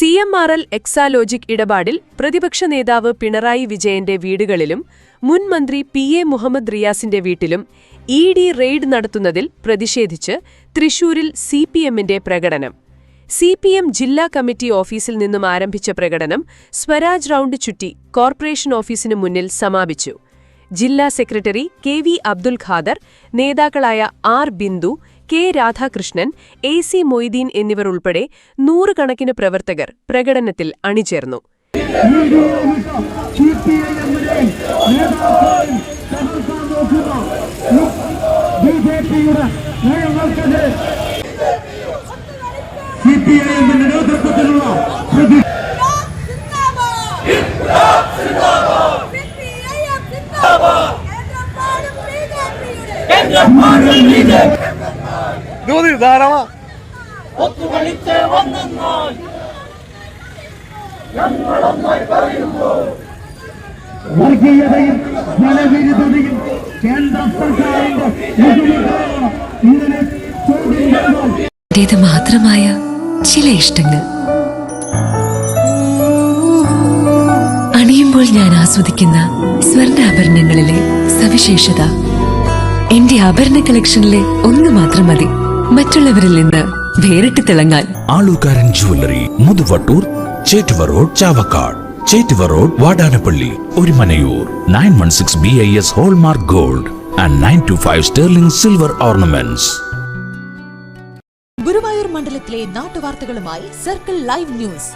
CMRL Exalogic ഇടപാടിൽ പ്രതിപക്ഷ നേതാവ് പിണറായി വിജയന്റെ വീടുകളിലും മുൻ മന്ത്രി PA മുഹമ്മദ് റിയാസിന്റെ വീട്ടിലും ED റെയ്ഡ് നടത്തുന്നതിൽ പ്രതിഷേധിച്ച് തൃശൂരിൽ CPMന്റെ പ്രകടനം. CPM ജില്ലാ കമ്മിറ്റി ഓഫീസിൽ നിന്നും ആരംഭിച്ച പ്രകടനം സ്വരാജ് റൗണ്ട് ചുറ്റി കോർപ്പറേഷൻ ഓഫീസിനു മുന്നിൽ സമാപിച്ചു. ജില്ലാ സെക്രട്ടറി KV അബ്ദുൽ ഖാദർ, നേതാക്കളായ R Bindu, K Radhakrishnan, AC Moideen എന്നിവർ ഉൾപ്പെടെ നൂറുകണക്കിന് പ്രവർത്തകർ പ്രകടനത്തിൽ അണിചേർന്നു. വർഗീയതയും ജനവിരുദ്ധതയും കേന്ദ്ര സർക്കാരിന്റെ മാത്രമായ ചില ഇഷ്ടങ്ങൾ അണിയുമ്പോൾ ഞാൻ ആസ്വദിക്കുന്ന സ്വർണ്ണാഭരണങ്ങളിലെ സവിശേഷത. എന്റെ ആഭരണ കളക്ഷനിലെ ഒന്ന് മാത്രം മതി മറ്റുള്ളവരിൽ നിന്ന് വേറിട്ട് തിളങ്ങാൻ. Alukkaran jewellery, Muthuvattoor, Chettuva road, Chavakkad, Chettuva road, Vadanappally, Orumanayoor. 916 BIS hallmark gold and 925 sterling silver ornaments. Guruvayur മണ്ഡലത്തിലെ നാട്ടുവാർത്തകളുമായി സർക്കിൾ ലൈവ് ന്യൂസ്.